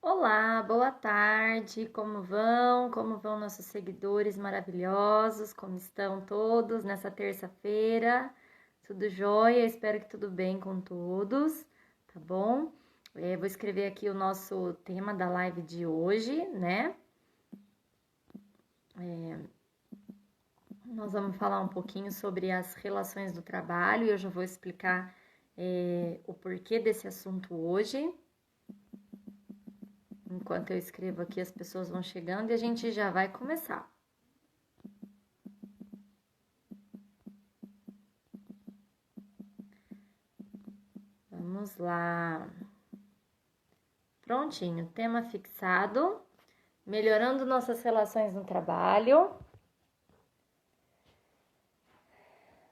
Olá, boa tarde, como vão? Como vão nossos seguidores maravilhosos? Como estão todos nessa terça-feira? Tudo jóia? Espero que tudo bem com todos, tá bom? Vou escrever aqui o nosso tema da live de hoje, né? Nós vamos falar um pouquinho sobre as relações do trabalho e eu já vou explicar o porquê desse assunto hoje. Enquanto eu escrevo aqui, as pessoas vão chegando e a gente já vai começar. Vamos lá. Prontinho, tema fixado. Melhorando nossas relações no trabalho.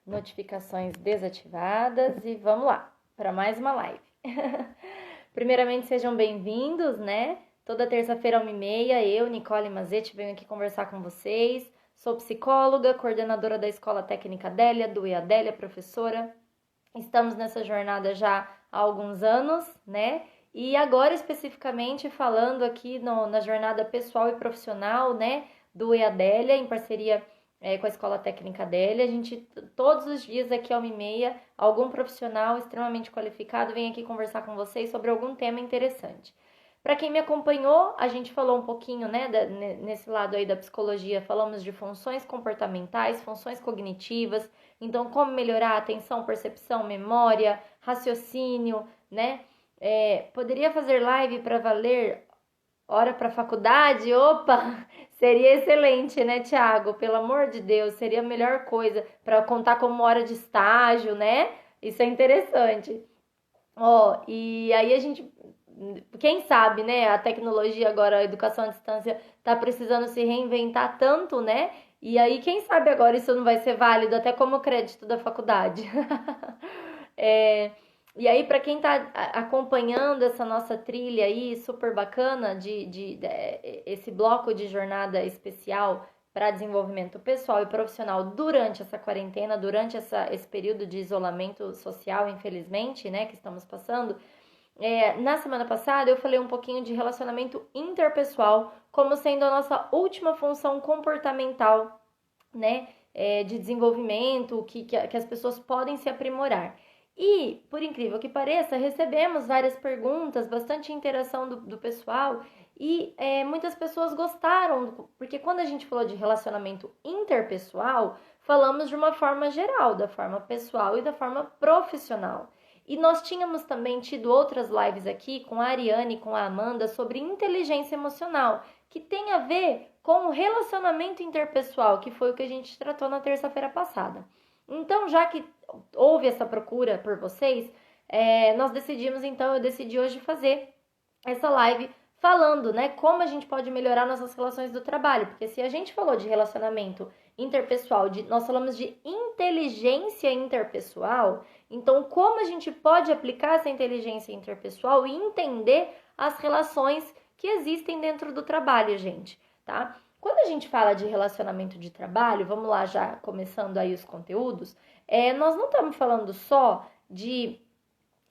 Notificações desativadas e vamos lá para mais uma live. Primeiramente, sejam bem-vindos, né? Toda terça-feira, 1h30, eu, Nicole Mazetti, venho aqui conversar com vocês. Sou psicóloga, coordenadora da Escola Técnica Adélia, do EADélia, professora. Estamos nessa jornada já há alguns anos, né? E agora, especificamente, falando aqui na jornada pessoal e profissional, né? Do EADélia, em parceria com a Escola Técnica Adélia. A gente, todos os dias aqui à 1h30, algum profissional extremamente qualificado vem aqui conversar com vocês sobre algum tema interessante. Para quem me acompanhou, a gente falou um pouquinho, né, nesse lado aí da psicologia, falamos de funções comportamentais, funções cognitivas, então como melhorar a atenção, percepção, memória, raciocínio, né? Poderia fazer live para valer hora para faculdade? Opa, seria excelente, né, Thiago? Pelo amor de Deus, seria a melhor coisa para contar como hora de estágio, né? Isso é interessante. E aí a gente, quem sabe, né, a tecnologia agora, a educação à distância tá precisando se reinventar tanto, né? E aí, quem sabe agora isso não vai ser válido até como crédito da faculdade. E aí, para quem está acompanhando essa nossa trilha aí, super bacana, esse bloco de jornada especial para desenvolvimento pessoal e profissional durante essa quarentena, durante esse período de isolamento social, infelizmente, né, que estamos passando. Na semana passada eu falei um pouquinho de relacionamento interpessoal como sendo a nossa última função comportamental, né, de desenvolvimento, que as pessoas podem se aprimorar. E, por incrível que pareça, recebemos várias perguntas, bastante interação do pessoal e muitas pessoas gostaram, porque quando a gente falou de relacionamento interpessoal, falamos de uma forma geral, da forma pessoal e da forma profissional. E nós tínhamos também tido outras lives aqui com a Ariane e com a Amanda sobre inteligência emocional, que tem a ver com o relacionamento interpessoal, que foi o que a gente tratou na terça-feira passada. Então, já que houve essa procura por vocês, eu decidi hoje fazer essa live falando, né, como a gente pode melhorar nossas relações do trabalho, porque se a gente falou de relacionamento interpessoal, nós falamos de inteligência interpessoal, então como a gente pode aplicar essa inteligência interpessoal e entender as relações que existem dentro do trabalho, gente, tá? Quando a gente fala de relacionamento de trabalho, vamos lá já começando aí os conteúdos, nós não estamos falando só de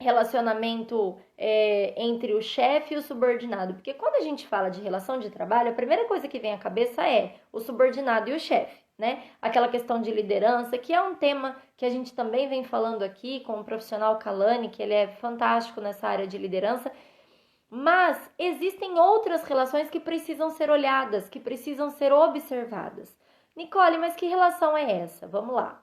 relacionamento entre o chefe e o subordinado, porque quando a gente fala de relação de trabalho, a primeira coisa que vem à cabeça é o subordinado e o chefe, né? Aquela questão de liderança, que é um tema que a gente também vem falando aqui com o profissional Kalani, que ele é fantástico nessa área de liderança, mas existem outras relações que precisam ser olhadas, que precisam ser observadas. Nicole, mas que relação é essa? Vamos lá.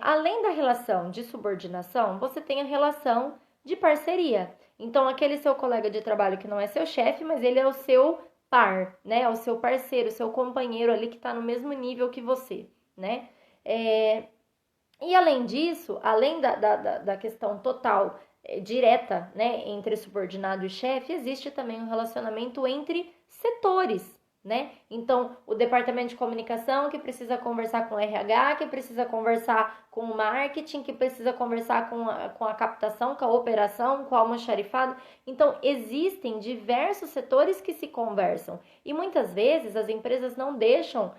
Além da relação de subordinação, você tem a relação de parceria. Então, aquele seu colega de trabalho que não é seu chefe, mas ele é o seu par, né? É o seu parceiro, o seu companheiro ali que está no mesmo nível que você, né? E além disso, além da questão total direta, né, entre subordinado e chefe, existe também um relacionamento entre setores, né? Então, o departamento de comunicação que precisa conversar com o RH, que precisa conversar com o marketing, que precisa conversar com a captação, com a operação, com o almoxarifado. Então, existem diversos setores que se conversam. E muitas vezes as empresas não deixam,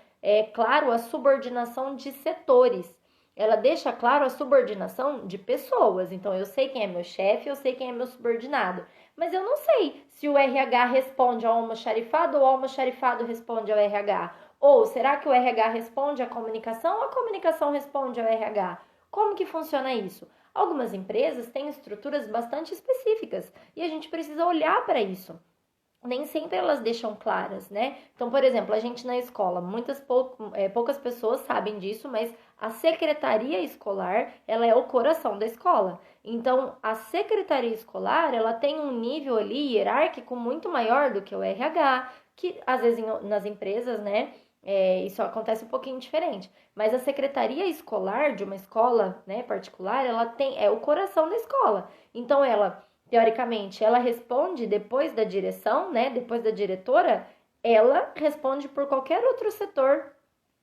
claro, a subordinação de setores. ela deixa claro a subordinação de pessoas. Então, eu sei quem é meu chefe, eu sei quem é meu subordinado. Mas eu não sei se o RH responde ao almoxarifado ou o almoxarifado responde ao RH. Ou será que o RH responde à comunicação ou a comunicação responde ao RH? Como que funciona isso? Algumas empresas têm estruturas bastante específicas e a gente precisa olhar para isso. Nem sempre elas deixam claras, né? Então, por exemplo, a gente na escola, poucas pessoas sabem disso, mas a secretaria escolar, ela é o coração da escola. Então, a secretaria escolar, ela tem um nível ali hierárquico muito maior do que o RH, que às vezes nas empresas, né? Isso acontece um pouquinho diferente. Mas a secretaria escolar de uma escola, né, particular, é o coração da escola. Então, teoricamente, ela responde depois da direção, né? Depois da diretora, ela responde por qualquer outro setor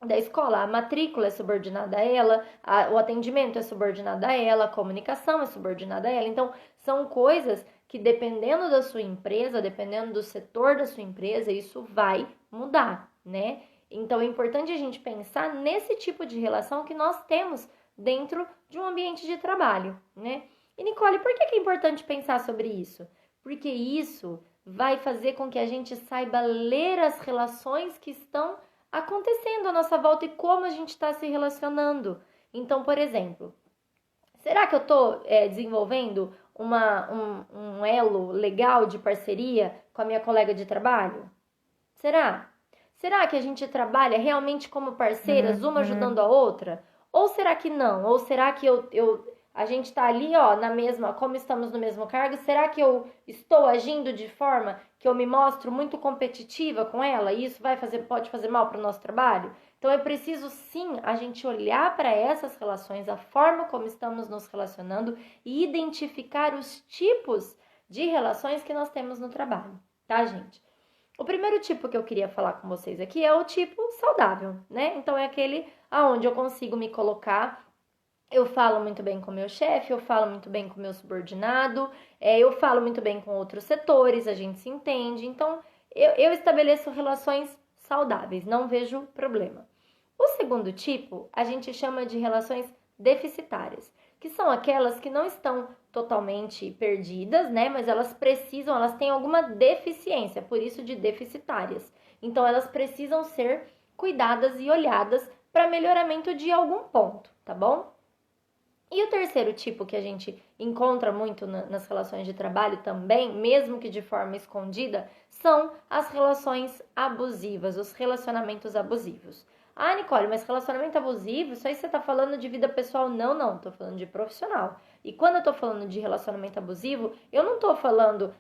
da escola. A matrícula é subordinada a ela, o atendimento é subordinado a ela, a comunicação é subordinada a ela. Então, são coisas que, dependendo da sua empresa, dependendo do setor da sua empresa, isso vai mudar, né? Então, é importante a gente pensar nesse tipo de relação que nós temos dentro de um ambiente de trabalho, né? E Nicole, por que é importante pensar sobre isso? Porque isso vai fazer com que a gente saiba ler as relações que estão acontecendo à nossa volta e como a gente está se relacionando. Então, por exemplo, será que eu estou desenvolvendo um elo legal de parceria com a minha colega de trabalho? Será? Será que a gente trabalha realmente como parceiras, uma ajudando a outra? Ou será que não? Ou será que a gente está ali, ó, na mesma, como estamos no mesmo cargo, será que eu estou agindo de forma que eu me mostro muito competitiva com ela e isso pode fazer mal para o nosso trabalho? Então é preciso sim a gente olhar para essas relações, a forma como estamos nos relacionando e identificar os tipos de relações que nós temos no trabalho, tá, gente? O primeiro tipo que eu queria falar com vocês aqui é o tipo saudável, né? Então é aquele aonde eu consigo me colocar. Eu falo muito bem com o meu chefe, eu falo muito bem com o meu subordinado, eu falo muito bem com outros setores, a gente se entende. Então, eu estabeleço relações saudáveis, não vejo problema. O segundo tipo, a gente chama de relações deficitárias, que são aquelas que não estão totalmente perdidas, né? Mas elas têm alguma deficiência, por isso de deficitárias. Então, elas precisam ser cuidadas e olhadas para melhoramento de algum ponto, tá bom? E o terceiro tipo que a gente encontra muito nas relações de trabalho também, mesmo que de forma escondida, são as relações abusivas, os relacionamentos abusivos. Ah, Nicole, mas relacionamento abusivo, isso aí você tá falando de vida pessoal? Não, tô falando de profissional. E quando eu tô falando de relacionamento abusivo, eu não tô falando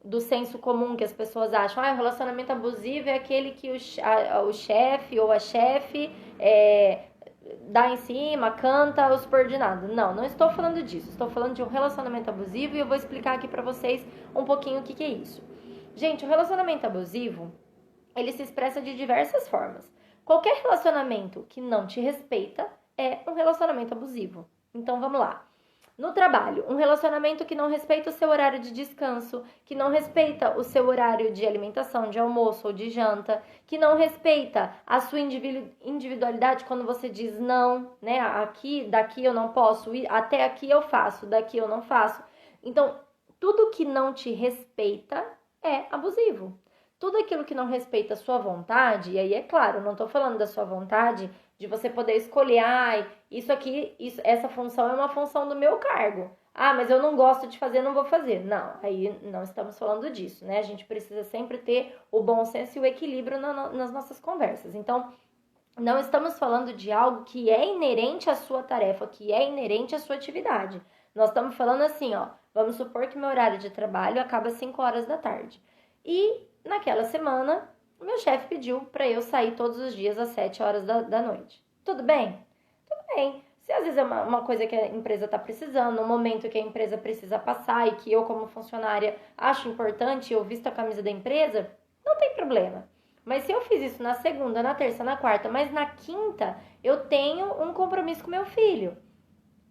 do senso comum que as pessoas acham. Ah, o relacionamento abusivo é aquele que o chefe ou a chefe dá em cima, canta o subordinado. Não estou falando disso. Estou falando de um relacionamento abusivo e eu vou explicar aqui pra vocês um pouquinho o que é isso. Gente, o relacionamento abusivo, ele se expressa de diversas formas. Qualquer relacionamento que não te respeita é um relacionamento abusivo. Então, vamos lá. No trabalho, um relacionamento que não respeita o seu horário de descanso, que não respeita o seu horário de alimentação, de almoço ou de janta, que não respeita a sua individualidade quando você diz não, né? Daqui eu não posso ir, até aqui eu faço, daqui eu não faço. Então, tudo que não te respeita é abusivo. Tudo aquilo que não respeita a sua vontade, e aí é claro, não estou falando da sua vontade de você poder escolher, essa função é uma função do meu cargo. Ah, mas eu não gosto de fazer, não vou fazer. Não, aí não estamos falando disso, né? A gente precisa sempre ter o bom senso e o equilíbrio nas nossas conversas. Então, não estamos falando de algo que é inerente à sua tarefa, que é inerente à sua atividade. Nós estamos falando assim, ó, vamos supor que meu horário de trabalho acaba às 5 horas da tarde. E naquela semana, o meu chefe pediu para eu sair todos os dias às 7 horas da noite. Tudo bem? Tudo bem. Se às vezes é uma coisa que a empresa está precisando, um momento que a empresa precisa passar e que eu, como funcionária, acho importante, eu visto a camisa da empresa, não tem problema. Mas se eu fiz isso na segunda, na terça, na quarta, mas na quinta eu tenho um compromisso com meu filho.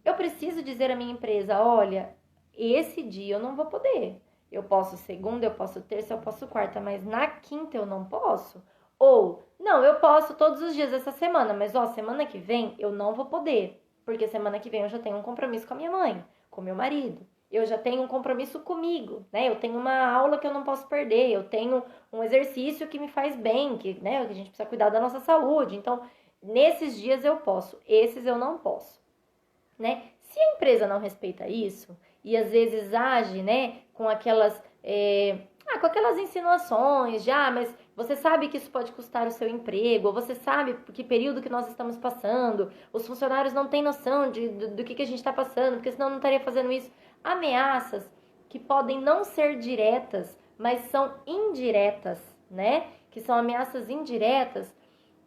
Eu preciso dizer à minha empresa, olha, esse dia eu não vou poder. Eu posso segunda, eu posso terça, eu posso quarta, mas na quinta eu não posso. Ou, não, eu posso todos os dias essa semana, mas ó, semana que vem eu não vou poder, porque semana que vem eu já tenho um compromisso com a minha mãe, com meu marido. Eu já tenho um compromisso comigo, né? Eu tenho uma aula que eu não posso perder, eu tenho um exercício que me faz bem, que, né, que a gente precisa cuidar da nossa saúde. Então, nesses dias eu posso, esses eu não posso, né? Se a empresa não respeita isso e às vezes age, né, com aquelas com aquelas insinuações de, mas você sabe que isso pode custar o seu emprego, ou você sabe que período que nós estamos passando, os funcionários não têm noção do que a gente está passando, porque senão não estaria fazendo isso. Ameaças que podem não ser diretas, mas são indiretas, né? Que são ameaças indiretas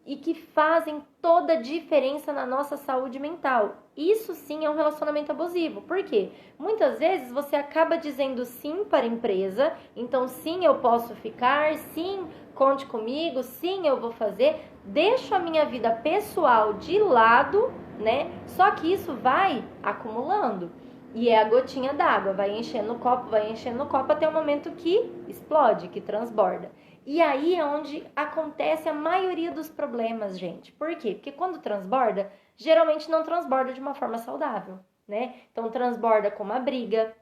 e que fazem toda a diferença na nossa saúde mental. Isso sim é um relacionamento abusivo. Por quê? Muitas vezes você acaba dizendo sim para a empresa, então sim, eu posso ficar, sim, conte comigo, sim, eu vou fazer, deixo a minha vida pessoal de lado, né? Só que isso vai acumulando. E é a gotinha d'água, vai enchendo o copo até o momento que explode, que transborda. E aí é onde acontece a maioria dos problemas, gente. Por quê? Porque quando transborda, geralmente não transborda de uma forma saudável, né? Então transborda com uma briga,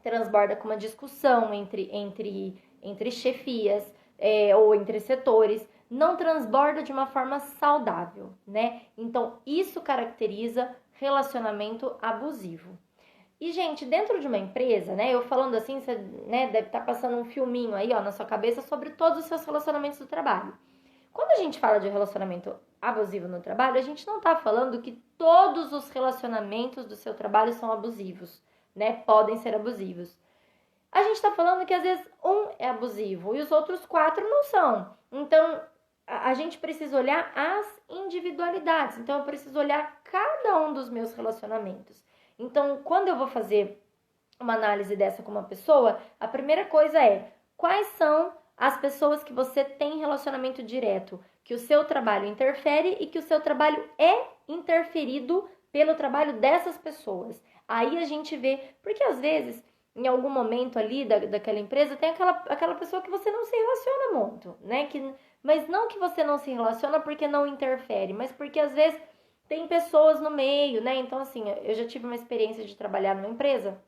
transborda com uma discussão entre chefias ou entre setores, não transborda de uma forma saudável, né? Então isso caracteriza relacionamento abusivo. E, gente, dentro de uma empresa, né, eu falando assim, você, né, deve estar passando um filminho aí, ó, na sua cabeça sobre todos os seus relacionamentos do trabalho. Quando a gente fala de relacionamento abusivo no trabalho, a gente não está falando que todos os relacionamentos do seu trabalho são abusivos, né, podem ser abusivos. A gente está falando que às vezes um é abusivo e os outros 4 não são. Então, a gente precisa olhar as individualidades. Então, eu preciso olhar cada um dos meus relacionamentos. Então, quando eu vou fazer uma análise dessa com uma pessoa, a primeira coisa é quais são as pessoas que você tem relacionamento direto, que o seu trabalho interfere e que o seu trabalho é interferido pelo trabalho dessas pessoas. Aí a gente vê, porque às vezes, em algum momento ali daquela empresa, tem aquela pessoa que você não se relaciona muito, né? Mas não que você não se relaciona porque não interfere, mas porque às vezes tem pessoas no meio, né? Então, assim, eu já tive uma experiência de trabalhar numa empresa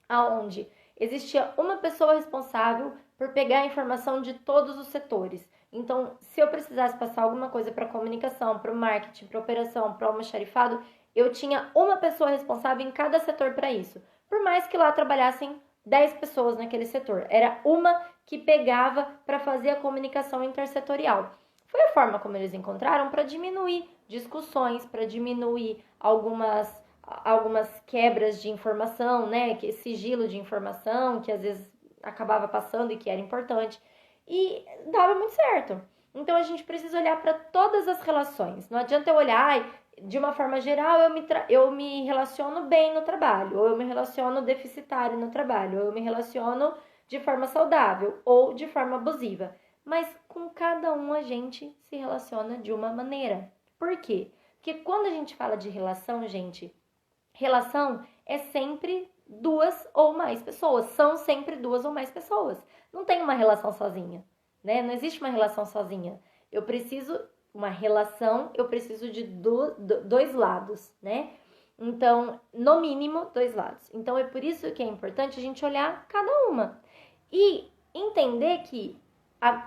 onde existia uma pessoa responsável por pegar a informação de todos os setores. Então, se eu precisasse passar alguma coisa para comunicação, para o marketing, para operação, para o almoxarifado, eu tinha uma pessoa responsável em cada setor para isso. Por mais que lá trabalhassem 10 pessoas naquele setor, era uma que pegava para fazer a comunicação intersetorial. Foi a forma como eles encontraram para diminuir discussões, para diminuir algumas quebras de informação, né? Que sigilo de informação, que às vezes acabava passando e que era importante. E dava muito certo. Então a gente precisa olhar para todas as relações. Não adianta eu olhar, de uma forma geral, eu me relaciono bem no trabalho, ou eu me relaciono deficitário no trabalho, ou eu me relaciono de forma saudável ou de forma abusiva. Mas com cada um a gente se relaciona de uma maneira. Por quê? Porque quando a gente fala de relação, gente, relação é sempre 2 ou mais pessoas. São sempre 2 ou mais pessoas. Não tem uma relação sozinha, né? Não existe uma relação sozinha. Eu preciso de 2 lados, né? Então, no mínimo, 2 lados. Então, é por isso que é importante a gente olhar cada uma. E entender que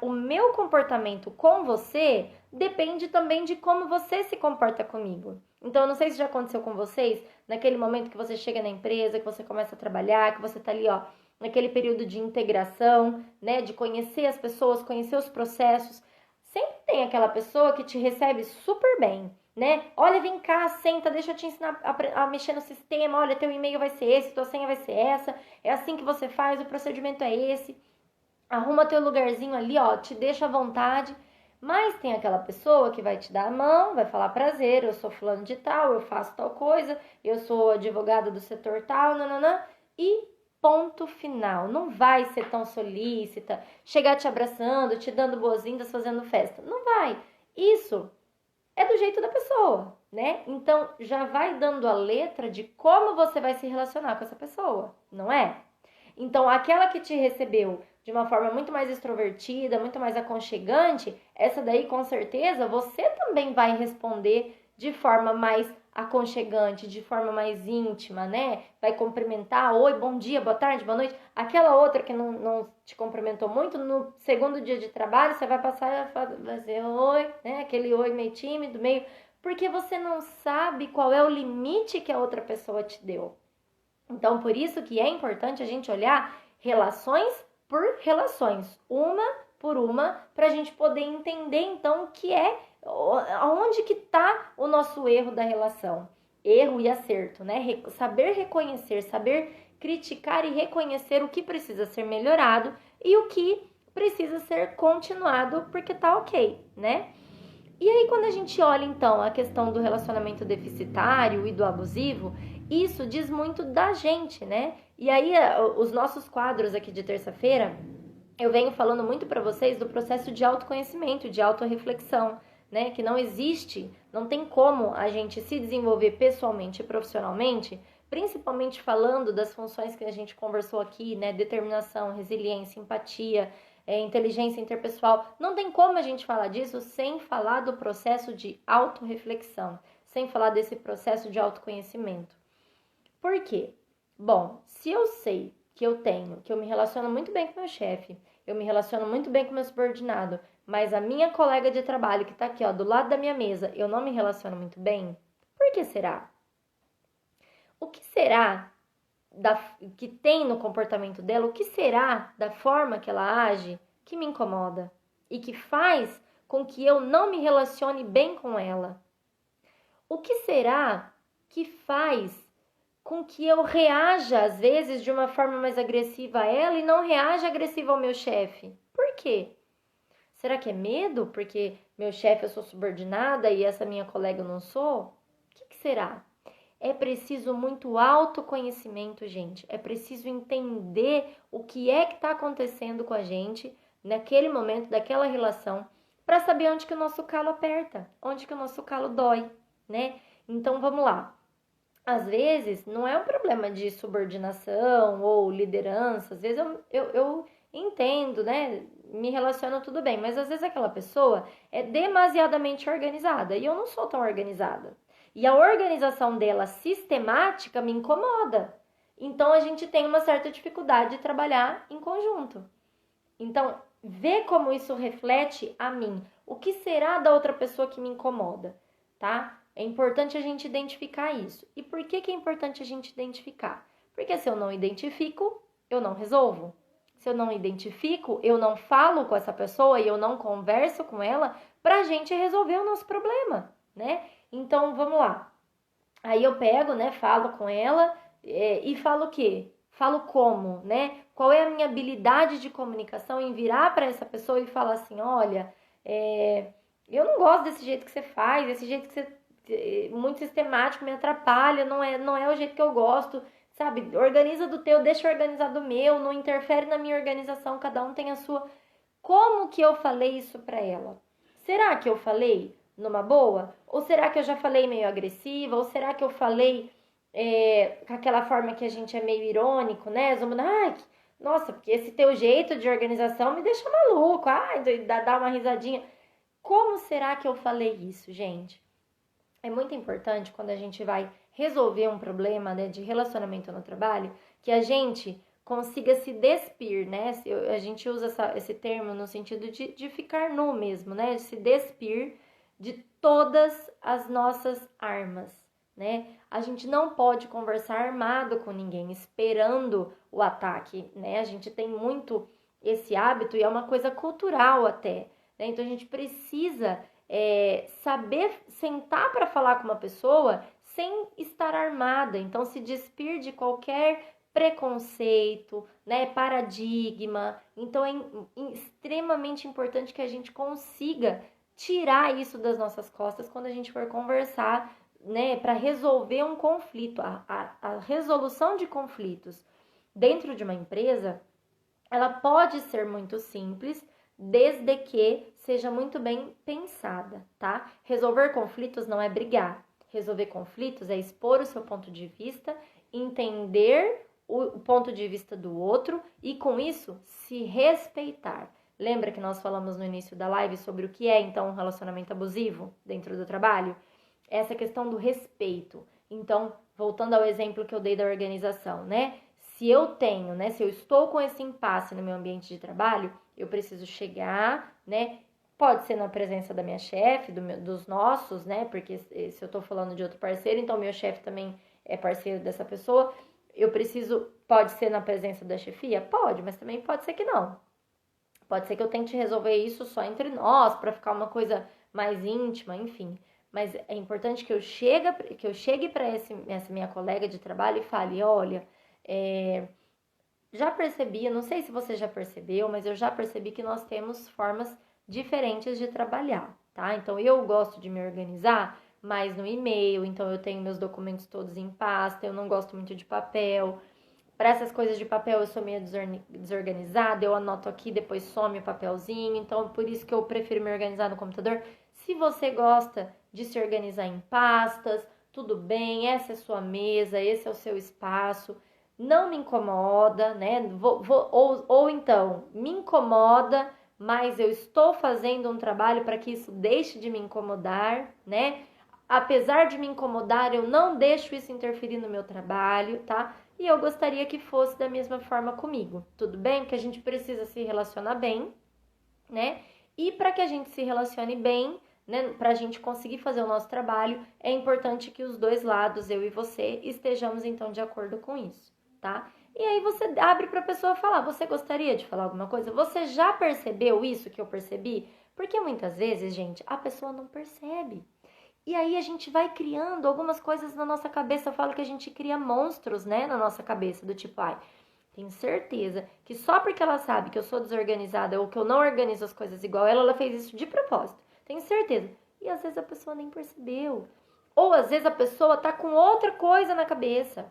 o meu comportamento com você depende também de como você se comporta comigo. Então, eu não sei se já aconteceu com vocês, naquele momento que você chega na empresa, que você começa a trabalhar, que você tá ali, ó, naquele período de integração, né, de conhecer as pessoas, conhecer os processos. Sempre tem aquela pessoa que te recebe super bem, né? Olha, vem cá, senta, deixa eu te ensinar a mexer no sistema. Olha, teu e-mail vai ser esse, tua senha vai ser essa. É assim que você faz, o procedimento é esse. Arruma teu lugarzinho ali, ó, te deixa à vontade. Mas tem aquela pessoa que vai te dar a mão, vai falar prazer, eu sou fulano de tal, eu faço tal coisa, eu sou advogada do setor tal, nananã, e ponto final. Não vai ser tão solícita, chegar te abraçando, te dando boas-vindas, fazendo festa. Não vai. Isso é do jeito da pessoa, né? Então, já vai dando a letra de como você vai se relacionar com essa pessoa, não é? Então, aquela que te recebeu de uma forma muito mais extrovertida, muito mais aconchegante, essa daí com certeza você também vai responder de forma mais aconchegante, de forma mais íntima, né? Vai cumprimentar, oi, bom dia, boa tarde, boa noite. Aquela outra que não te cumprimentou muito, no segundo dia de trabalho, você vai passar e vai dizer oi, né? Aquele oi meio tímido, meio... Porque você não sabe qual é o limite que a outra pessoa te deu. Então, por isso que é importante a gente olhar relações por relações, uma por uma, para a gente poder entender, então, o que é, aonde que está o nosso erro da relação. Erro e acerto, né? Saber reconhecer, saber criticar e reconhecer o que precisa ser melhorado e o que precisa ser continuado, porque tá ok, né? E aí, quando a gente olha, então, a questão do relacionamento deficitário e do abusivo, isso diz muito da gente, né? E aí, os nossos quadros aqui de terça-feira, eu venho falando muito para vocês do processo de autoconhecimento, de autorreflexão, né? Que não existe, não tem como a gente se desenvolver pessoalmente e profissionalmente, principalmente falando das funções que a gente conversou aqui, né? Determinação, resiliência, empatia, inteligência interpessoal. Não tem como a gente falar disso sem falar do processo de autorreflexão, sem falar desse processo de autoconhecimento. Por quê? Bom, se eu sei que eu me relaciono muito bem com meu chefe, eu me relaciono muito bem com meu subordinado, mas a minha colega de trabalho que tá aqui, ó, do lado da minha mesa, eu não me relaciono muito bem, por que será? O que será que tem no comportamento dela, o que será da forma que ela age que me incomoda e que faz com que eu não me relacione bem com ela? O que será que faz com que eu reaja, às vezes, de uma forma mais agressiva a ela e não reaja agressiva ao meu chefe? Por quê? Será que é medo? Porque meu chefe eu sou subordinada e essa minha colega eu não sou? O que será? É preciso muito autoconhecimento, gente. É preciso entender o que é que está acontecendo com a gente naquele momento, daquela relação, para saber onde que o nosso calo aperta, onde que o nosso calo dói, né? Então, vamos lá. Às vezes, não é um problema de subordinação ou liderança. Às vezes eu entendo, né? Me relaciono tudo bem, mas às vezes aquela pessoa é demasiadamente organizada e eu não sou tão organizada. E a organização dela sistemática me incomoda. Então a gente tem uma certa dificuldade de trabalhar em conjunto. Então, vê como isso reflete a mim. O que será da outra pessoa que me incomoda, tá? É importante a gente identificar isso. E por que é importante a gente identificar? Porque se eu não identifico, eu não resolvo. Se eu não identifico, eu não falo com essa pessoa e eu não converso com ela pra gente resolver o nosso problema, né? Então, vamos lá. Aí eu pego, né, falo com ela e falo o quê? Falo como, né? Qual é a minha habilidade de comunicação em virar para essa pessoa e falar assim, olha, eu não gosto desse jeito que você faz, esse jeito que você muito sistemático me atrapalha, não é o jeito que eu gosto, sabe? Organiza do teu, deixa eu organizar do meu, não interfere na minha organização, cada um tem a sua. Como que eu falei isso para ela? Será que eu falei numa boa? Ou será que eu já falei meio agressiva? Ou será que eu falei com aquela forma que a gente é meio irônico, né? Zombando, ai, nossa, porque esse teu jeito de organização me deixa maluco. Ai, dá uma risadinha. Como será que eu falei isso, gente? É muito importante quando a gente vai resolver um problema, né, de relacionamento no trabalho, que a gente consiga se despir, né? A gente usa esse termo no sentido de ficar nu mesmo, né? De se despir de todas as nossas armas, né? A gente não pode conversar armado com ninguém, esperando o ataque, né? A gente tem muito esse hábito e é uma coisa cultural até, né? Então a gente precisa saber sentar para falar com uma pessoa sem estar armada. Então se despir de qualquer preconceito, né, paradigma. Então é extremamente importante que a gente consiga tirar isso das nossas costas quando a gente for conversar, né, para resolver um conflito. A resolução de conflitos dentro de uma empresa, ela pode ser muito simples, desde que seja muito bem pensada, tá? Resolver conflitos não é brigar. Resolver conflitos é expor o seu ponto de vista, entender o ponto de vista do outro e, com isso, se respeitar. Lembra que nós falamos no início da live sobre o que é, então, um relacionamento abusivo dentro do trabalho? Essa questão do respeito. Então, voltando ao exemplo que eu dei da organização, né? Se eu tenho, né? Se eu estou com esse impasse no meu ambiente de trabalho, eu preciso chegar, né? Pode ser na presença da minha chefe, dos nossos, né? Porque se eu tô falando de outro parceiro, então meu chefe também é parceiro dessa pessoa. Eu preciso, pode ser na presença da chefia? Pode, mas também pode ser que não. Pode ser que eu tente resolver isso só entre nós, para ficar uma coisa mais íntima, enfim. Mas é importante que eu chegue para essa minha colega de trabalho e fale, olha, já percebi, não sei se você já percebeu, mas eu já percebi que nós temos formas diferentes de trabalhar, tá? Então eu gosto de me organizar mais no e-mail, então eu tenho meus documentos todos em pasta, eu não gosto muito de papel. Para essas coisas de papel eu sou meio desorganizada, eu anoto aqui, depois some o papelzinho, então por isso que eu prefiro me organizar no computador. Se você gosta de se organizar em pastas, tudo bem, essa é a sua mesa, esse é o seu espaço, não me incomoda, né? Ou então, me incomoda, mas eu estou fazendo um trabalho para que isso deixe de me incomodar, né? Apesar de me incomodar, eu não deixo isso interferir no meu trabalho, tá? E eu gostaria que fosse da mesma forma comigo, tudo bem? Porque a gente precisa se relacionar bem, né? E para que a gente se relacione bem, né, para a gente conseguir fazer o nosso trabalho, é importante que os dois lados, eu e você, estejamos então de acordo com isso, tá? E aí você abre para a pessoa falar, você gostaria de falar alguma coisa? Você já percebeu isso que eu percebi? Porque muitas vezes, gente, a pessoa não percebe. E aí a gente vai criando algumas coisas na nossa cabeça. Eu falo que a gente cria monstros, né, na nossa cabeça, do tipo, ai, tenho certeza que só porque ela sabe que eu sou desorganizada ou que eu não organizo as coisas igual ela fez isso de propósito. Tenho certeza. E às vezes a pessoa nem percebeu. Ou às vezes a pessoa tá com outra coisa na cabeça.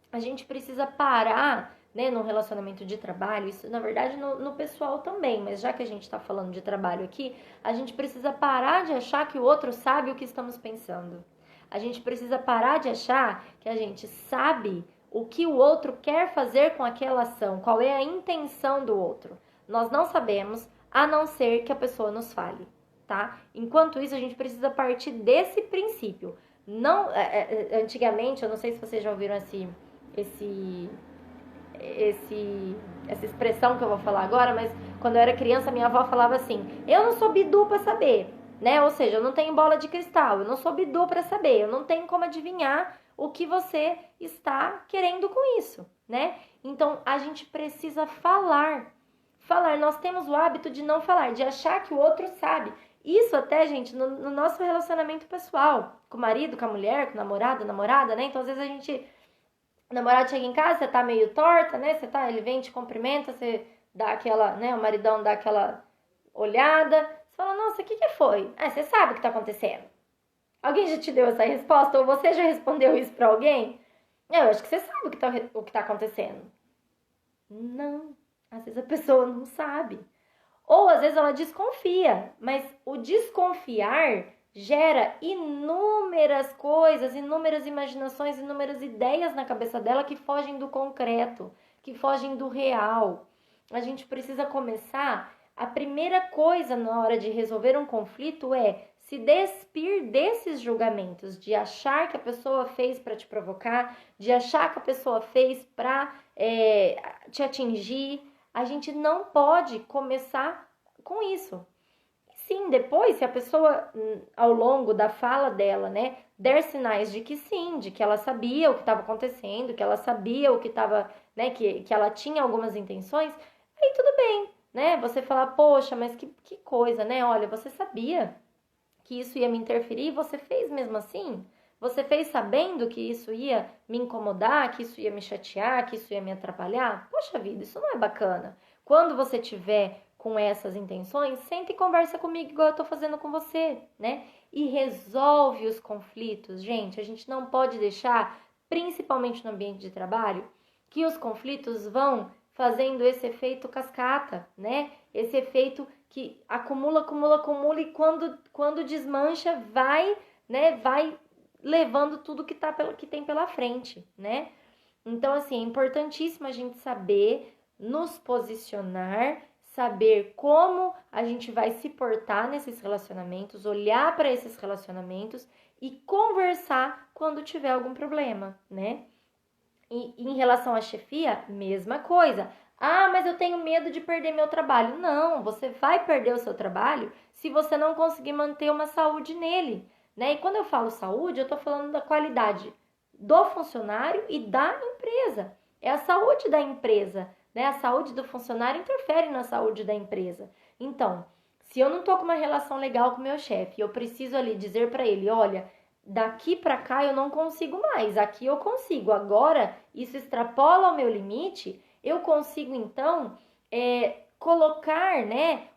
A gente precisa parar, né, no relacionamento de trabalho, isso na verdade no pessoal também, mas já que a gente está falando de trabalho aqui, a gente precisa parar de achar que o outro sabe o que estamos pensando. A gente precisa parar de achar que a gente sabe o que o outro quer fazer com aquela ação, qual é a intenção do outro. Nós não sabemos, a não ser que a pessoa nos fale, tá? Enquanto isso, a gente precisa partir desse princípio. Não, antigamente, eu não sei se vocês já ouviram assim, essa expressão que eu vou falar agora, mas quando eu era criança, minha avó falava assim: eu não sou bidu para saber, né? Ou seja, eu não tenho bola de cristal, eu não sou bidu para saber, eu não tenho como adivinhar o que você está querendo com isso, né? Então a gente precisa falar. Nós temos o hábito de não falar, de achar que o outro sabe. Isso até, gente, no nosso relacionamento pessoal, com o marido, com a mulher, com o namorado, namorada, né? Então às vezes a gente, o namorado chega em casa, você tá meio torta, né? Ele vem, te cumprimenta, você dá aquela, né? O maridão dá aquela olhada. Você fala, nossa, o que foi? Ah, você sabe o que tá acontecendo. Alguém já te deu essa resposta? Ou você já respondeu isso pra alguém? Eu acho que você sabe o que tá acontecendo. Não. Às vezes a pessoa não sabe. Ou às vezes ela desconfia. Mas o desconfiar gera inúmeras coisas, inúmeras imaginações, inúmeras ideias na cabeça dela que fogem do concreto, que fogem do real. A gente precisa começar. A primeira coisa na hora de resolver um conflito é se despir desses julgamentos, de achar que a pessoa fez para te provocar, de achar que a pessoa fez para te atingir. A gente não pode começar com isso. Sim, depois, se a pessoa, ao longo da fala dela, né, der sinais de que sim, de que ela sabia o que estava acontecendo, que ela sabia o que estava, né, que ela tinha algumas intenções, aí tudo bem, né? Você falar, poxa, mas que coisa, né? Olha, você sabia que isso ia me interferir e você fez mesmo assim? Você fez sabendo que isso ia me incomodar, que isso ia me chatear, que isso ia me atrapalhar? Poxa vida, isso não é bacana. Quando você tiver com essas intenções, senta e conversa comigo igual eu tô fazendo com você, né? E resolve os conflitos. Gente, a gente não pode deixar, principalmente no ambiente de trabalho, que os conflitos vão fazendo esse efeito cascata, né? Esse efeito que acumula, acumula, acumula e quando desmancha, vai, né? Vai levando tudo que tem pela frente, né? Então, assim, é importantíssimo a gente saber nos posicionar, saber como a gente vai se portar nesses relacionamentos, olhar para esses relacionamentos e conversar quando tiver algum problema, né? E em relação à chefia, mesma coisa. Ah, mas eu tenho medo de perder meu trabalho. Não, você vai perder o seu trabalho se você não conseguir manter uma saúde nele, né? E quando eu falo saúde, eu tô falando da qualidade do funcionário e da empresa. É a saúde da empresa, né? A saúde do funcionário interfere na saúde da empresa. Então, se eu não tô com uma relação legal com o meu chefe, eu preciso ali dizer para ele, olha, daqui para cá eu não consigo mais, aqui eu consigo. Agora, isso extrapola o meu limite, eu consigo então colocar, né,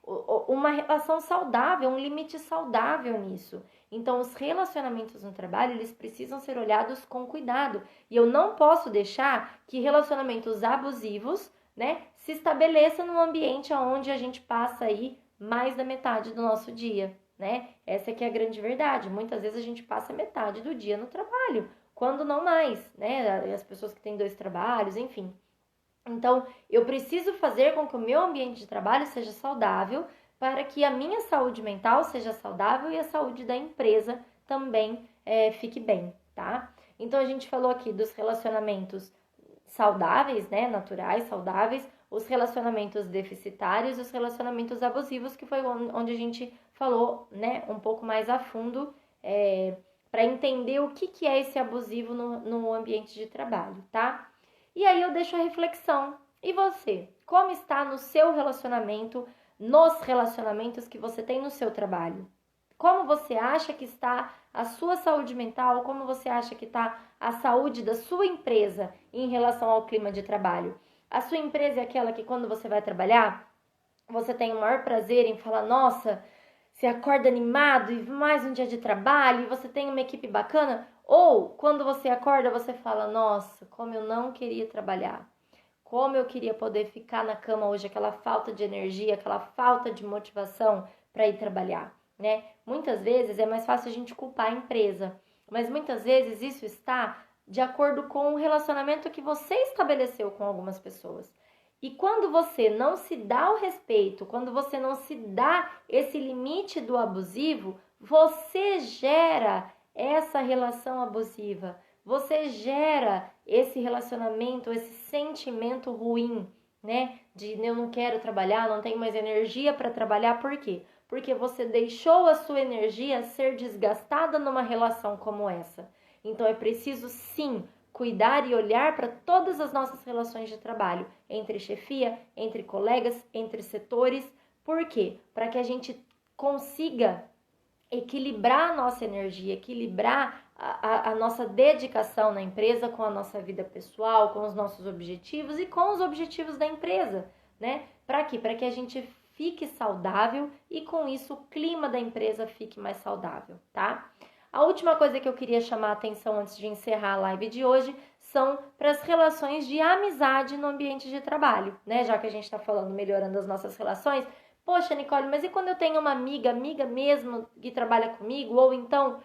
uma relação saudável, um limite saudável nisso. Então, os relacionamentos no trabalho, eles precisam ser olhados com cuidado. E eu não posso deixar que relacionamentos abusivos, né, se estabeleçam num ambiente onde a gente passa aí mais da metade do nosso dia, né? Essa que é a grande verdade. Muitas vezes a gente passa metade do dia no trabalho, quando não mais, né? As pessoas que têm 2 trabalhos, enfim. Então, eu preciso fazer com que o meu ambiente de trabalho seja saudável para que a minha saúde mental seja saudável e a saúde da empresa também fique bem, tá? Então, a gente falou aqui dos relacionamentos saudáveis, né? Naturais, saudáveis, os relacionamentos deficitários e os relacionamentos abusivos, que foi onde a gente falou, né, um pouco mais a fundo, para entender o que é esse abusivo no ambiente de trabalho, tá? E aí eu deixo a reflexão. E você? Como está no seu relacionamento, nos relacionamentos que você tem no seu trabalho? Como você acha que está a sua saúde mental? Como você acha que está a saúde da sua empresa em relação ao clima de trabalho? A sua empresa é aquela que quando você vai trabalhar, você tem o maior prazer em falar, nossa, você acorda animado e mais um dia de trabalho e você tem uma equipe bacana? Ou quando você acorda, você fala, nossa, como eu não queria trabalhar. Como eu queria poder ficar na cama hoje, aquela falta de energia, aquela falta de motivação para ir trabalhar, né? Muitas vezes é mais fácil a gente culpar a empresa, mas muitas vezes isso está de acordo com o relacionamento que você estabeleceu com algumas pessoas. E quando você não se dá o respeito, quando você não se dá esse limite do abusivo, você gera essa relação abusiva. Você gera esse relacionamento, esse sentimento ruim, né? De eu não quero trabalhar, não tenho mais energia para trabalhar. Por quê? Porque você deixou a sua energia ser desgastada numa relação como essa. Então é preciso sim cuidar e olhar para todas as nossas relações de trabalho, entre chefia, entre colegas, entre setores. Por quê? Para que a gente consiga equilibrar a nossa energia, equilibrar a nossa dedicação na empresa com a nossa vida pessoal, com os nossos objetivos e com os objetivos da empresa, né? Para quê? Para que a gente fique saudável e com isso o clima da empresa fique mais saudável, tá? A última coisa que eu queria chamar a atenção antes de encerrar a live de hoje são para as relações de amizade no ambiente de trabalho, né? Já que a gente está falando melhorando as nossas relações, poxa, Nicole, mas e quando eu tenho uma amiga mesmo, que trabalha comigo, ou então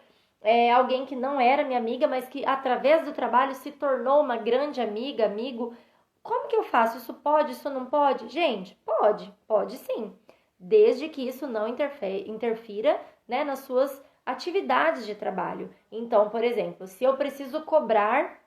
alguém que não era minha amiga, mas que através do trabalho se tornou uma grande amiga, amigo, como que eu faço? Isso pode, isso não pode? Gente, pode sim, desde que isso não interfira, né, nas suas atividades de trabalho. Então, por exemplo, se eu preciso cobrar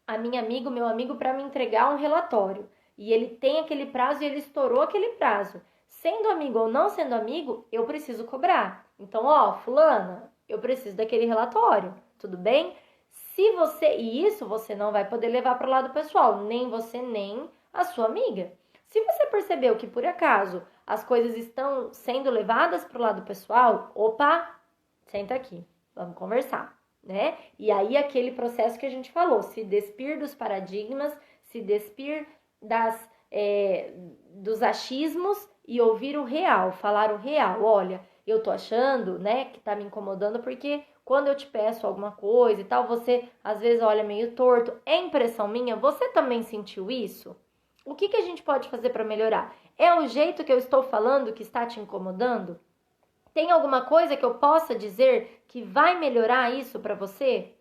a minha amiga, meu amigo, para me entregar um relatório, e ele tem aquele prazo e ele estourou aquele prazo, sendo amigo ou não sendo amigo, eu preciso cobrar. Então, ó, fulana, eu preciso daquele relatório, tudo bem? Se você, e isso você não vai poder levar para o lado pessoal, nem você, nem a sua amiga. Se você percebeu que por acaso as coisas estão sendo levadas para o lado pessoal, opa, senta aqui, vamos conversar, né? E aí aquele processo que a gente falou, se despir dos paradigmas, se despir dos achismos e ouvir o real, falar o real. Olha, eu tô achando, né, que tá me incomodando porque quando eu te peço alguma coisa e tal, você às vezes olha meio torto. É impressão minha? Você também sentiu isso? O que a gente pode fazer para melhorar? É o jeito que eu estou falando que está te incomodando? Tem alguma coisa que eu possa dizer que vai melhorar isso para você?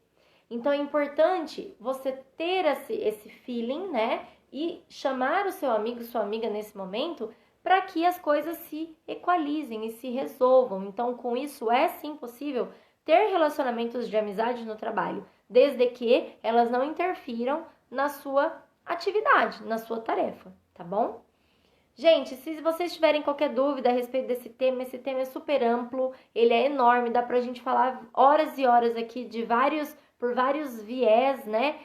Então é importante você ter esse feeling, né? E chamar o seu amigo, sua amiga nesse momento para que as coisas se equalizem e se resolvam. Então, com isso, é sim possível ter relacionamentos de amizade no trabalho, desde que elas não interfiram na sua atividade, na sua tarefa, tá bom? Gente, se vocês tiverem qualquer dúvida a respeito desse tema, esse tema é super amplo, ele é enorme, dá pra gente falar horas e horas aqui por vários viés, né?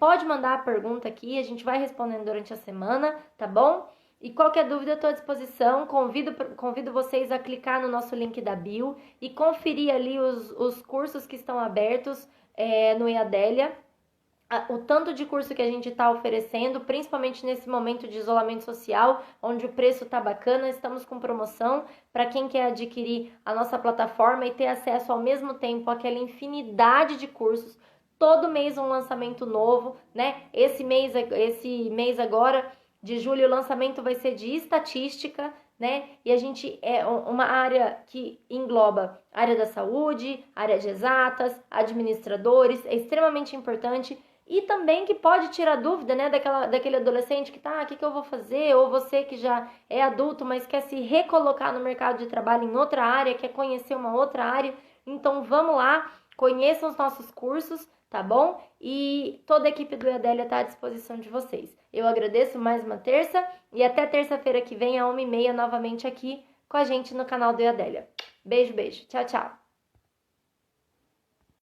Pode mandar a pergunta aqui, a gente vai respondendo durante a semana, tá bom? E qualquer dúvida eu estou à disposição, convido vocês a clicar no nosso link da bio e conferir ali os cursos que estão abertos no EADélia. O tanto de curso que a gente está oferecendo, principalmente nesse momento de isolamento social, onde o preço está bacana, estamos com promoção para quem quer adquirir a nossa plataforma e ter acesso ao mesmo tempo àquela infinidade de cursos. Todo mês um lançamento novo, né? Esse mês agora, de julho, o lançamento vai ser de estatística, né? E a gente é uma área que engloba a área da saúde, área de exatas, administradores, é extremamente importante. E também que pode tirar dúvida, né, daquele adolescente que tá, o que eu vou fazer? Ou você que já é adulto, mas quer se recolocar no mercado de trabalho em outra área, quer conhecer uma outra área. Então vamos lá, conheçam os nossos cursos, tá bom? E toda a equipe do EADélia está à disposição de vocês. Eu agradeço mais uma terça e até terça-feira que vem, às 1h30, novamente aqui com a gente no canal do EADélia. Beijo, beijo. Tchau, tchau.